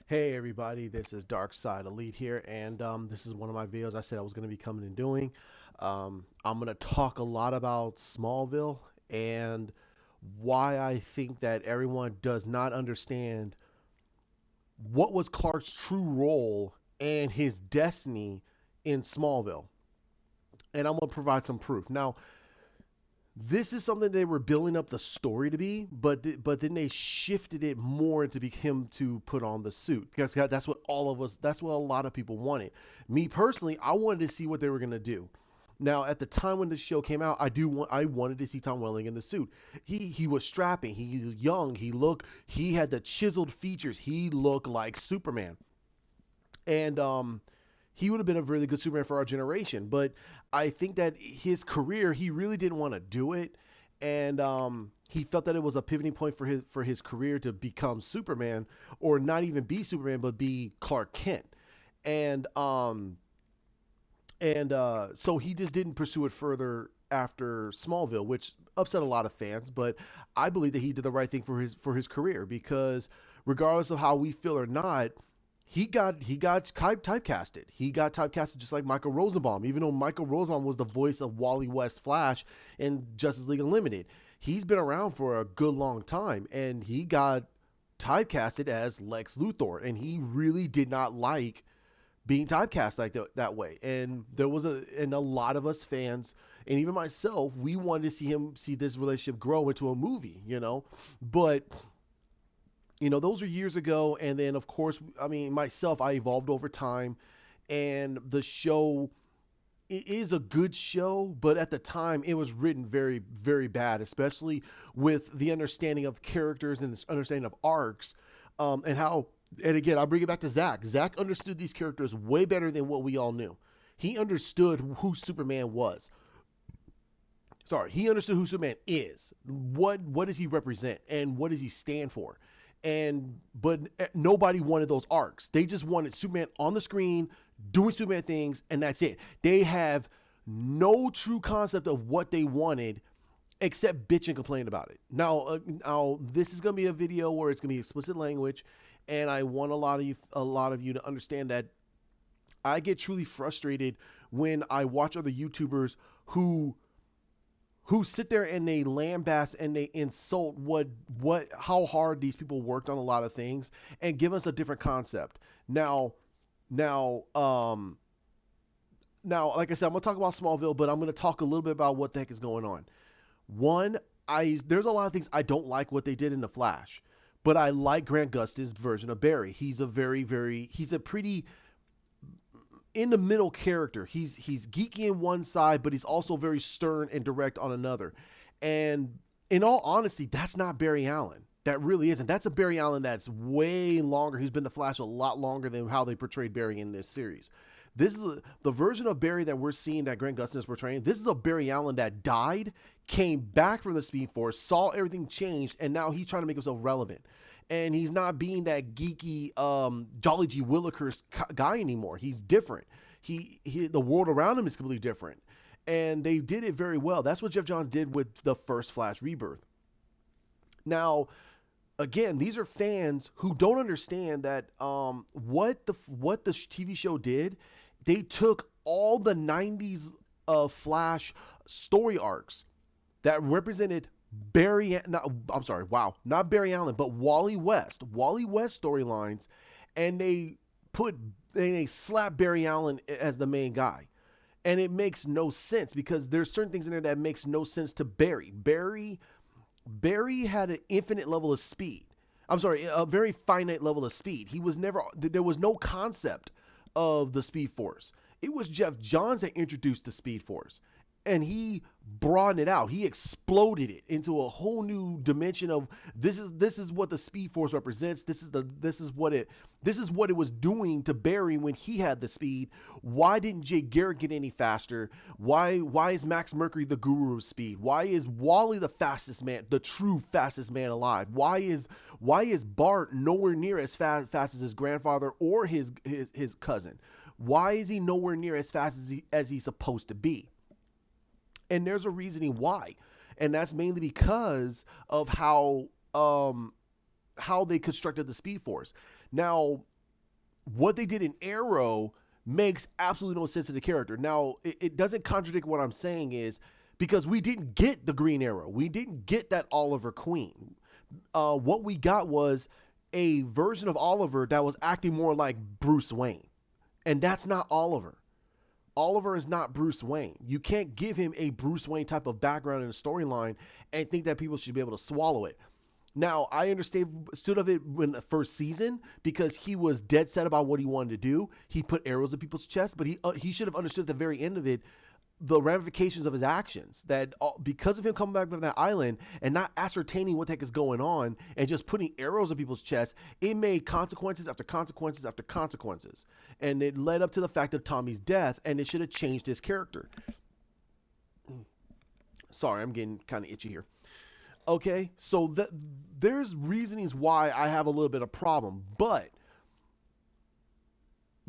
Hey everybody, this is Dark Side Elite here, and this is one of my videos I said I was going to be coming and doing. I'm going to talk a lot about Smallville and why I think that everyone does not understand what was Clark's true role and his destiny in Smallville. And I'm going to provide some proof. Now, this is something they were building up the story to be, but then they shifted it more into be him to put on the suit because that's what all of us, that's what a lot of people wanted. Me personally, I wanted to see what they were gonna do. Now, at the time when the show came out, I wanted to see Tom Welling in the suit. He was strapping. He was young. He had the chiseled features. He looked like Superman. And he would have been a really good Superman for our generation. But I think that his career, he really didn't want to do it, and he felt that it was a pivoting point for his career to become Superman, or not even be Superman, but be Clark Kent. And so he just didn't pursue it further after Smallville, which upset a lot of fans. But I believe that he did the right thing for his career because regardless of how we feel or not, he got typecasted. He got typecasted just like Michael Rosenbaum, even though Michael Rosenbaum was the voice of Wally West Flash in Justice League Unlimited. He's been around for a good long time, and he got typecasted as Lex Luthor, and he really did not like being typecast like that way. And a lot of us fans, and even myself, we wanted to see this relationship grow into a movie, But those are years ago. And then, of course, I mean, myself, I evolved over time, and the show it is a good show, but at the time it was written very, very bad, especially with the understanding of characters and this understanding of arcs, and how. And again, I'll bring it back to Zach. Zach understood these characters way better than what we all knew. He understood who Superman was. Sorry, he understood who Superman is. What does he represent and what does he stand for? And but nobody wanted those arcs. They just wanted Superman on the screen doing Superman things, and that's it. They have no true concept of what they wanted except bitch and complain about it. Now this is gonna be a video where it's gonna be explicit language, and I want a lot of you to understand that I get truly frustrated when I watch other YouTubers who sit there and they lambaste and they insult what how hard these people worked on a lot of things and give us a different concept. Now now now like I said, I'm gonna talk about Smallville, but I'm gonna talk a little bit about what the heck is going on. One, I there's a lot of things I don't like what they did in the Flash, but I like Grant Gustin's version of Barry. He's a pretty in the middle character. He's geeky in one side, but he's also very stern and direct on another. And in all honesty, that's not Barry Allen. That really isn't. That's a Barry Allen that's way longer. He's been the Flash a lot longer than how they portrayed Barry in this series. The version of Barry that we're seeing that Grant Gustin is portraying. This is a Barry Allen that died, came back from the Speed Force, saw everything changed, and now he's trying to make himself relevant. And he's not being that geeky Jolly G Willikers guy anymore. He's different. The world around him is completely different, and they did it very well. That's what Jeff Johns did with the first Flash Rebirth. Now, again, these are fans who don't understand that what the TV show did. They took all the '90s Flash story arcs that represented Barry. Not, I'm sorry, wow, not Barry Allen, but Wally West storylines, and put they slapped Barry Allen as the main guy. And it makes no sense because there's certain things in there that makes no sense to Barry. Barry had an infinite level of speed. I'm sorry, a very finite level of speed. There was no concept of the Speed Force. It was Jeff Johns that introduced the Speed Force. And he broadened it out. He exploded it into a whole new dimension of this is what the Speed Force represents. This is what it was doing to Barry when he had the speed. Why didn't Jay Garrick get any faster? Why is Max Mercury the guru of speed? Why is Wally the fastest man, the true fastest man alive? Why is Bart nowhere near as fast as his grandfather or his cousin? Why is he nowhere near as fast as he's supposed to be? And there's a reasoning why, and that's mainly because of how they constructed the Speed Force. Now, what they did in Arrow makes absolutely no sense to the character. Now, it doesn't contradict what I'm saying is because we didn't get the Green Arrow. We didn't get that Oliver Queen. What we got was a version of Oliver that was acting more like Bruce Wayne. And that's not Oliver. Oliver is not Bruce Wayne. You can't give him a Bruce Wayne type of background in a storyline and think that people should be able to swallow it. Now, I understood of it in the first season because he was dead set about what he wanted to do. He put arrows in people's chests, but he should have understood at the very end of it the ramifications of his actions. That because of him coming back from that island and not ascertaining what the heck is going on and just putting arrows in people's chests, it made consequences after consequences after consequences. And it led up to the fact of Tommy's death, and it should have changed his character. Sorry, I'm getting kind of itchy here. Okay, so there's reasonings why I have a little bit of problem, but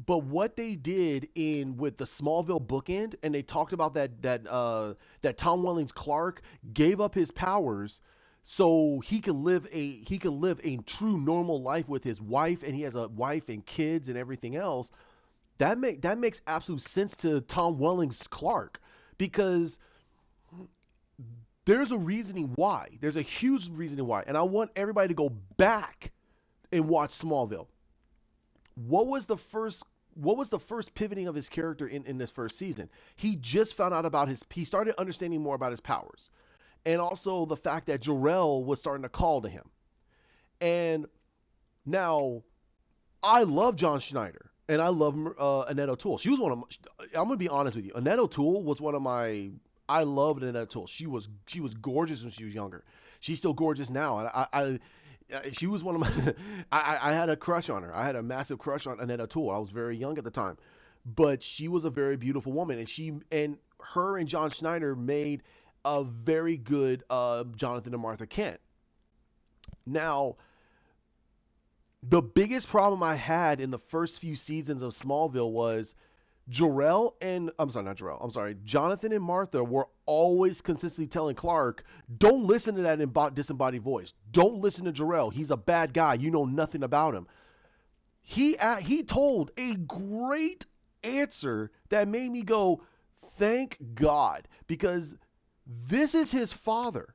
what they did in with the Smallville bookend, and they talked about that Tom Welling's Clark gave up his powers so he can live a true normal life with his wife, and he has a wife and kids and everything else. That makes absolute sense to Tom Welling's Clark because there's a reasoning why. There's a huge reasoning why, and I want everybody to go back and watch Smallville. What was the first pivoting of his character in this first season? He just found out about he started understanding more about his powers. And also the fact that Jor-El was starting to call to him. And now I love John Schneider and I love Annette O'Toole. She was I'm gonna be honest with you. Annette O'Toole was one of my I loved Annette O'Toole. She was gorgeous when she was younger. She's still gorgeous now. And she was one of my I had a crush on her. I had a massive crush on Annette O'Toole. I was very young at the time, but she was a very beautiful woman, and her and John Schneider made a very good Jonathan and Martha Kent. Now, the biggest problem I had in the first few seasons of Smallville was Jonathan and Martha were always consistently telling Clark, don't listen to that disembodied voice. Don't listen to Jor-El. He's a bad guy. You know nothing about him. He told a great answer that made me go, thank God, because this is his father.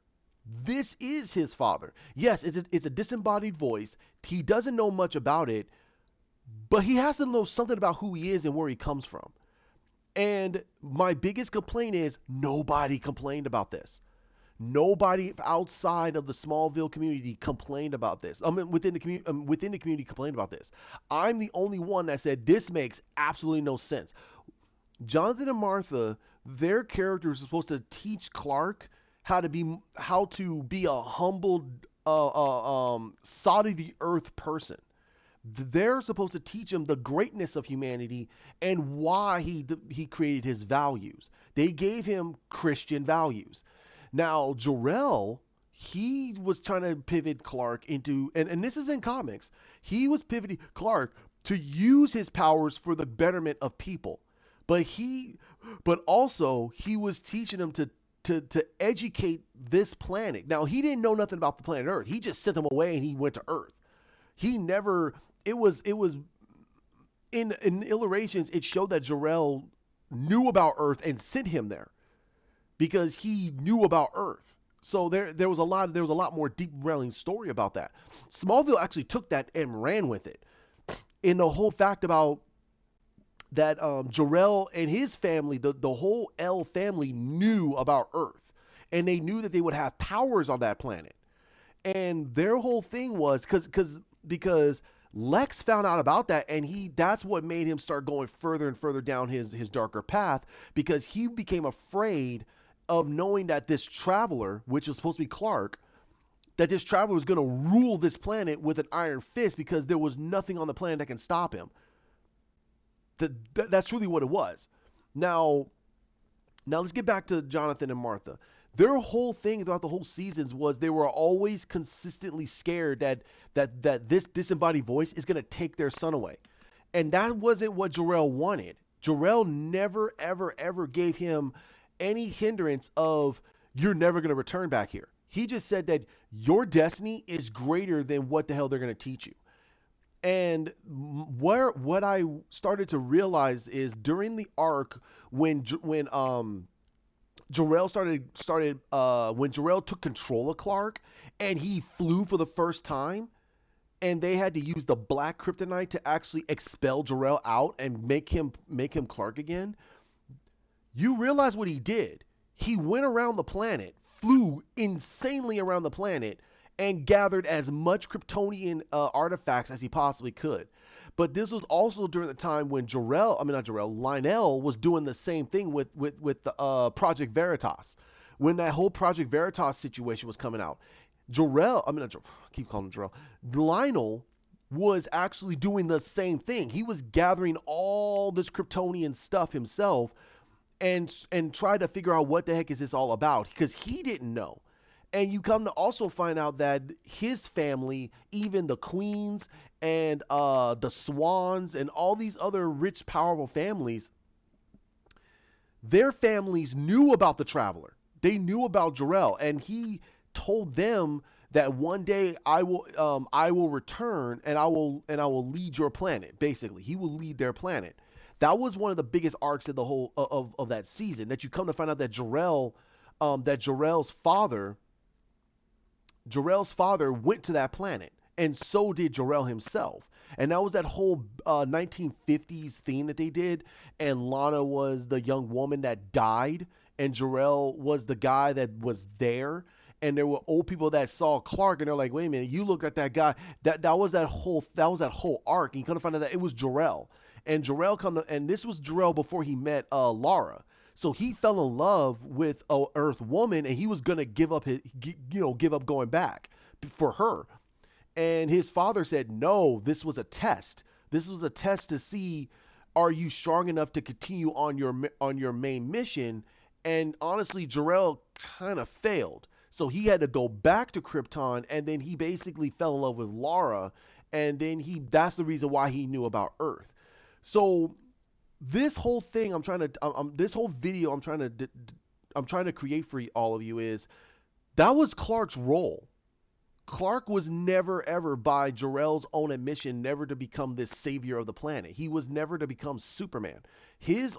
This is his father. Yes, it's a disembodied voice. He doesn't know much about it, but he has to know something about who he is and where he comes from. And my biggest complaint is nobody complained about this. Nobody outside of the Smallville community complained about this. I mean, within the community complained about this. I'm the only one that said this makes absolutely no sense. Jonathan and Martha, their characters are supposed to teach Clark how to be a humble, salt of the earth person. They're supposed to teach him the greatness of humanity and why he created his values. They gave him Christian values. Now, Jor-El, he was trying to pivot Clark into, and this is in comics, he was pivoting Clark to use his powers for the betterment of people. But also he was teaching him to educate this planet. Now, he didn't know nothing about the planet Earth. He just sent them away and he went to Earth. He never, it was in iterations, it showed that Jor-El knew about Earth and sent him there because he knew about Earth. So there was a lot more deep railing story about that. Smallville actually took that and ran with it. In the whole fact about that Jor-El and his family, the whole L family knew about Earth, and they knew that they would have powers on that planet. And their whole thing was because Lex found out about that, and that's what made him start going further and further down his darker path, because he became afraid of knowing that this traveler, which was supposed to be Clark, that this traveler was going to rule this planet with an iron fist because there was nothing on the planet that can stop him. That's really what it was. Now let's get back to Jonathan and Martha. Their whole thing throughout the whole seasons was they were always consistently scared that this disembodied voice is going to take their son away. And that wasn't what Jor-El wanted. Jor-El never, ever, ever gave him any hindrance of, you're never going to return back here. He just said that your destiny is greater than what the hell they're going to teach you. And what I started to realize is during the arc when Jarrell started when Jarrell took control of Clark and he flew for the first time, and they had to use the black kryptonite to actually expel Jarrell out and make him Clark again. You realize what he did? He went around the planet, flew insanely around the planet, and gathered as much Kryptonian artifacts as he possibly could. But this was also during the time when I mean not Jarrell, Lionel was doing the same thing with the Project Veritas. When that whole Project Veritas situation was coming out, Jarrell, I mean not Jarrell, I keep calling him Jarrell, Lionel was actually doing the same thing. He was gathering all this Kryptonian stuff himself and try to figure out what the heck is this all about because he didn't know. And you come to also find out that his family, even the queens and the swans and all these other rich, powerful families, their families knew about the Traveler. They knew about Jor-El, and he told them that one day I will return and I will lead your planet. Basically, he will lead their planet. That was one of the biggest arcs of the whole of that season. That you come to find out that Jor-El's father went to that planet, and so did Jor-El himself. And that was that whole 1950s theme that they did. And Lana was the young woman that died, and Jor-El was the guy that was there. And there were old people that saw Clark, and they're like, "Wait a minute, you look at that guy." That was that whole arc. And you come to find out that it was Jor-El, and and this was Jor-El before he met Lara. So he fell in love with a Earth woman, and he was gonna give up going back for her. And his father said, "No, this was a test. This was a test to see, are you strong enough to continue on your main mission?" And honestly, Jor-El kind of failed. So he had to go back to Krypton, and then he basically fell in love with Lara, and then that's the reason why he knew about Earth. So this whole thing this whole video I'm trying to create for all of you is that was Clark's role. Clark was never ever, by Jor-El's own admission, never to become this savior of the planet. He was never to become Superman. His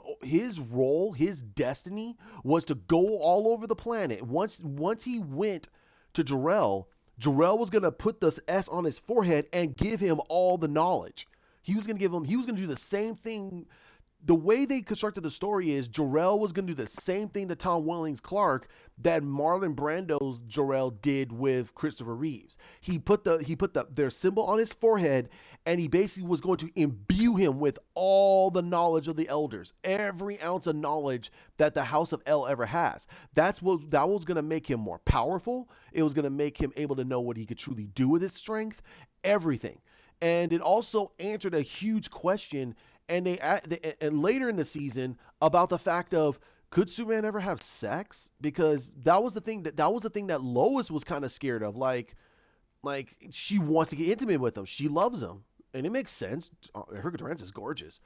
role, his destiny was to go all over the planet. Once he went to Jor-El was gonna put this S on his forehead and give him all the knowledge. He was gonna do the same thing. The way they constructed the story is Jor-El was going to do the same thing to Tom Welling's Clark that Marlon Brando's Jor-El did with Christopher Reeves. He put their symbol on his forehead, and he basically was going to imbue him with all the knowledge of the elders, every ounce of knowledge that the House of El ever has. That was going to make him more powerful. It was going to make him able to know what he could truly do with his strength, everything. And it also answered a huge question, and and later in the season, about the fact of, could Superman ever have sex? Because that was the thing that Lois was kind of scared of. Like she wants to get intimate with him. She loves him, and it makes sense. Herca Durant is gorgeous,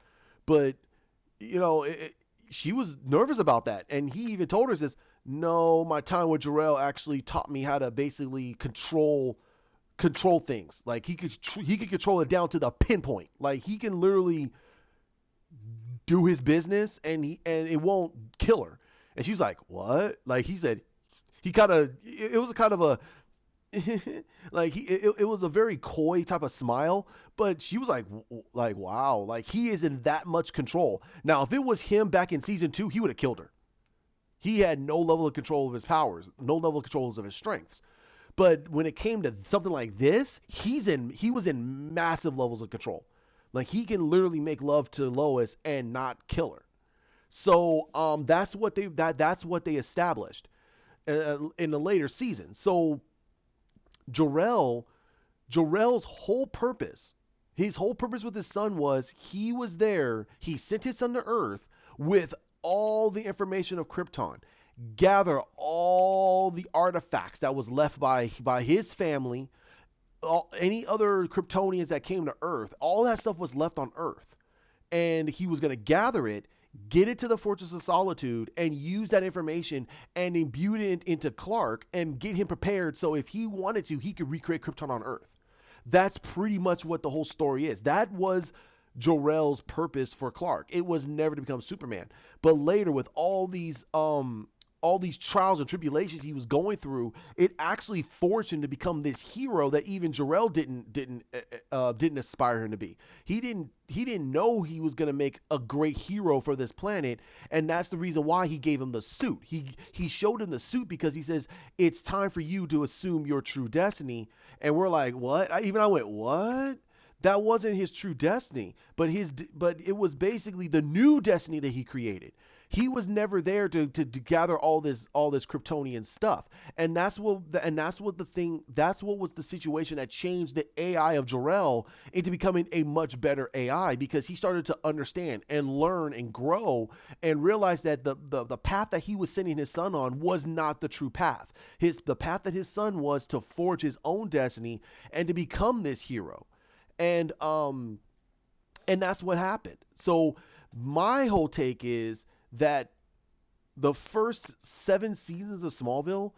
but she was nervous about that. And he even told her, says, "No, my time with Jor-El actually taught me how to basically control things. Like he could control it down to the pinpoint. Like he can literally do his business, and it won't kill her." And she was like, "What?" Like he said, it was kind of a it was a very coy type of smile, but she was like, wow, like he is in that much control. Now, if it was him back in season 2, he would have killed her. He had no level of control of his powers, no level of control of his strengths. But when it came to something like this, he was in massive levels of control. Like he can literally make love to Lois and not kill her. So that's what they established in the later season. So Jor-El's whole purpose, with his son was, he was there. He sent his son to Earth with all the information of Krypton, gather all the artifacts that was left by his family, any other Kryptonians that came to Earth. All that stuff was left on Earth, and he was going to gather it, get it to the Fortress of Solitude, and use that information and imbue it into Clark and get him prepared, so if he wanted to, he could recreate Krypton on Earth. That's pretty much what the whole story is. That was Jor-El's purpose for Clark. It was never to become Superman. But later, with all these trials and tribulations he was going through, it actually forced him to become this hero that even Jor-El didn't aspire him to be. He didn't know he was going to make a great hero for this planet, and that's the reason why he gave him the suit. He showed him the suit because he says it's time for you to assume your true destiny. And we're like, what? I went, what? That wasn't his true destiny, but it was basically the new destiny that he created. He was never there to gather all this Kryptonian stuff, and that's what was the situation that changed the AI of Jor-El into becoming a much better AI, because he started to understand and learn and grow and realize that the path that he was sending his son on was not the true path. The path that his son was to forge his own destiny and to become this hero. And that's what happened. So my whole take is that the first 7 seasons of Smallville,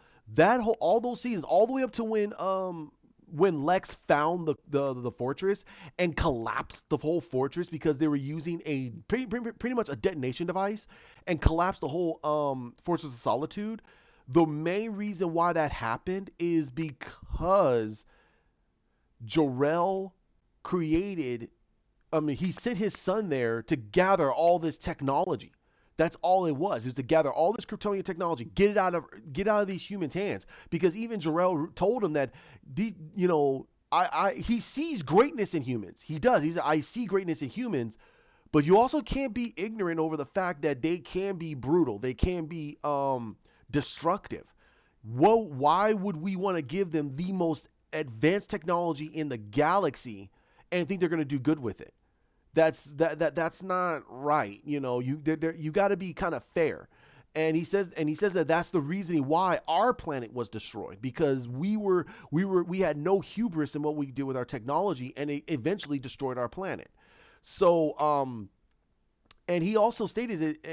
all those seasons, all the way up to when Lex found the fortress and collapsed the whole fortress because they were using a pretty much a detonation device and collapsed the whole Fortress of Solitude. The main reason why that happened is because Jor-El he sent his son there to gather all this technology. That's all it was. It was to gather all this Kryptonian technology, get it out of these humans' hands. Because even Jor-El told him that he sees greatness in humans. He does. I see greatness in humans, but you also can't be ignorant over the fact that they can be brutal. They can be destructive. Well, why would we want to give them the most advanced technology in the galaxy and think they're going to do good with it? That's not right. You got to be kind of fair. And he says that that's the reason why our planet was destroyed, because we had no hubris in what we did with our technology, and it eventually destroyed our planet. So and he also stated that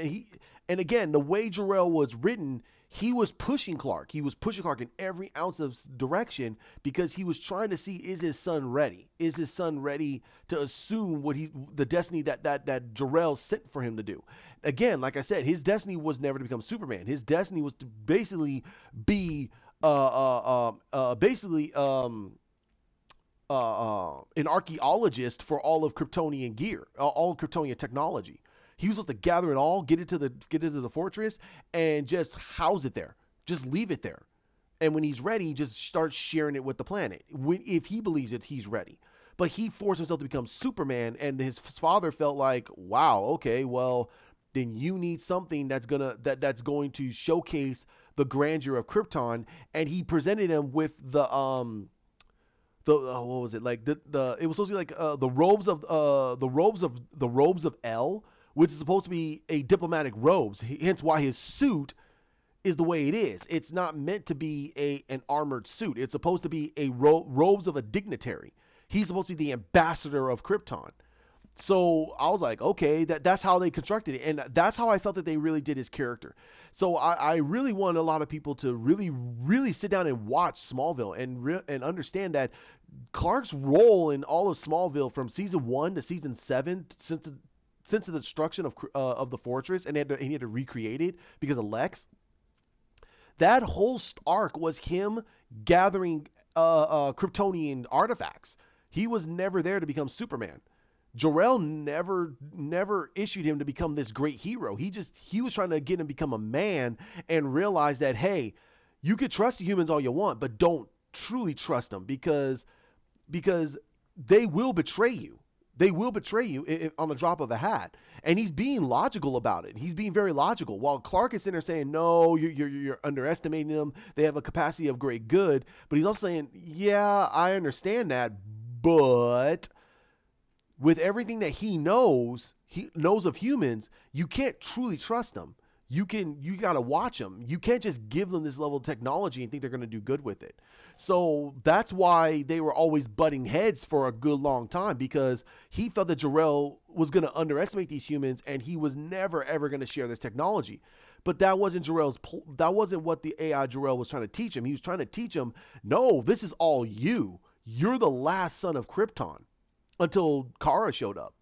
and again, the way Jor-El was written, he was pushing Clark. He was pushing Clark in every ounce of direction because he was trying to see, is his son ready? Is his son ready to assume the destiny that Jor-El sent for him to do? Again, like I said, his destiny was never to become Superman. His destiny was to basically be an archaeologist for all of Kryptonian gear, all of Kryptonian technology. He was supposed to gather it all, get into the fortress, and just house it there. Just leave it there. And when he's ready, just start sharing it with the planet. If he believes that he's ready. But he forced himself to become Superman, and his father felt like, wow, okay, well, then you need something that's going to showcase the grandeur of Krypton. And he presented him with what was it, like it was supposed to be like the robes of El, which is supposed to be a diplomatic robes, hence why his suit is the way it is. It's not meant to be an armored suit. It's supposed to be a robes of a dignitary. He's supposed to be the ambassador of Krypton. So I was like, okay, that's how they constructed it, and that's how I felt that they really did his character. So I really want a lot of people to really, really sit down and watch Smallville and understand that Clark's role in all of Smallville from season 1 to season 7, since the destruction of the fortress, and he had to recreate it because of Lex. That whole arc was him gathering Kryptonian artifacts. He was never there to become Superman. Jor-El never issued him to become this great hero. He was trying to get him to become a man and realize that, hey, you could trust the humans all you want, but don't truly trust them because they will betray you. They will betray you on the drop of a hat. And he's being logical about it. He's being very logical. While Clark is sitting there saying, no, you're underestimating them. They have a capacity of great good. But he's also saying, yeah, I understand that. But with everything that he knows of humans, you can't truly trust them. You got to watch them. You can't just give them this level of technology and think they're going to do good with it. So that's why they were always butting heads for a good long time, because he felt that Jor-El was going to underestimate these humans and he was never, ever going to share this technology. But that wasn't what the AI Jor-El was trying to teach him. He was trying to teach him, no, this is all you. you're the last son of Krypton until Kara showed up.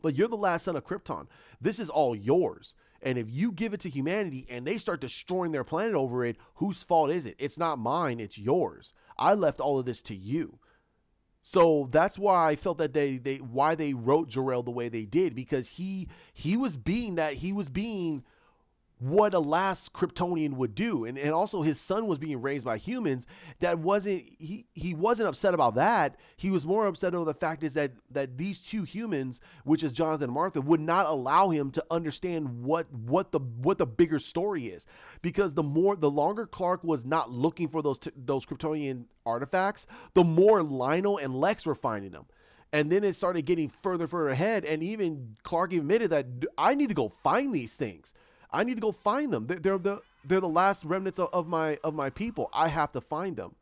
But you're the last son of Krypton. This is all yours. And if you give it to humanity and they start destroying their planet over it, whose fault is it? It's not mine, it's yours. I left all of this to you. So that's why I felt that they wrote Jor-El the way they did, because he was being what a last Kryptonian would do. And also his son was being raised by humans. That wasn't he wasn't upset about that. He was more upset over the fact is that these two humans, which is Jonathan and Martha, would not allow him to understand what the bigger story is. Because the longer Clark was not looking for those Kryptonian artifacts, the more Lionel and Lex were finding them. And then it started getting further ahead, and even Clark admitted that I need to go find these things. I need to go find them. They're the last remnants of my people. I have to find them.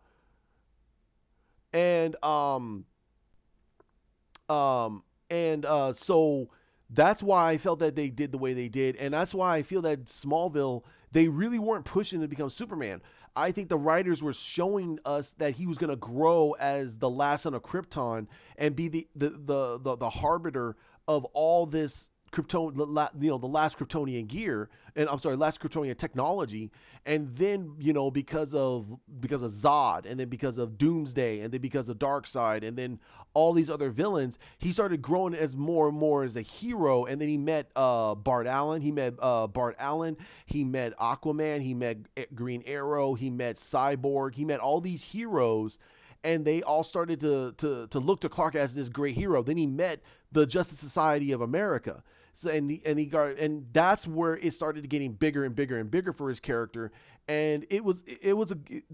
And so that's why I felt that they did the way they did, and that's why I feel that Smallville, they really weren't pushing to become Superman. I think the writers were showing us that he was going to grow as the last son of Krypton and be the harbinger of all this Krypton, the last Kryptonian gear, and I'm sorry, last Kryptonian technology, and then because of Zod, and then because of Doomsday, and then because of Darkseid, and then all these other villains, he started growing as more and more as a hero, and then he met Bart Allen, he met Aquaman, he met Green Arrow, he met Cyborg, he met all these heroes. And they all started to look to Clark as this great hero. Then he met the Justice Society of America. So, and that's where it started getting bigger and bigger and bigger for his character. And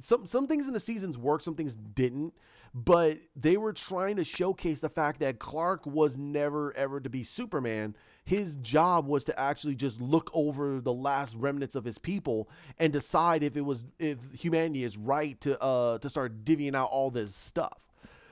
some things in the seasons worked, some things didn't. But they were trying to showcase the fact that Clark was never ever to be Superman. His job was to actually just look over the last remnants of his people and decide if humanity is right to start divvying out all this stuff.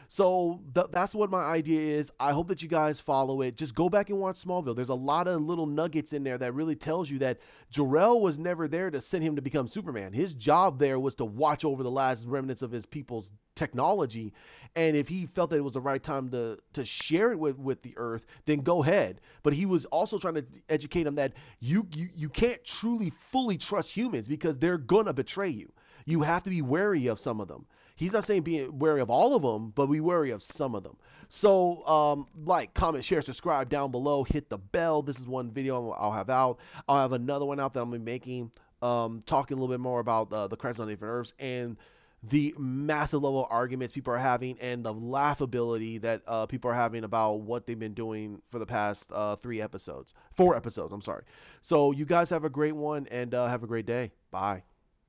So that's what my idea is. I hope that you guys follow it. Just go back and watch Smallville. There's a lot of little nuggets in there that really tells you that Jor-El was never there to send him to become Superman. His job there was to watch over the last remnants of his people's technology. And if he felt that it was the right time to share it with the Earth, then go ahead. But he was also trying to educate him that you can't truly fully trust humans because they're going to betray you. You have to be wary of some of them. He's not saying be wary of all of them, but be wary of some of them. So, like, comment, share, subscribe down below. Hit the bell. This is one video I'll have out. I'll have another one out that I'm going to be making, talking a little bit more about the Crisis on Infinite Earths and the massive level of arguments people are having and the laughability that people are having about what they've been doing for the past 4 episodes. I'm sorry. So you guys have a great one and have a great day. Bye.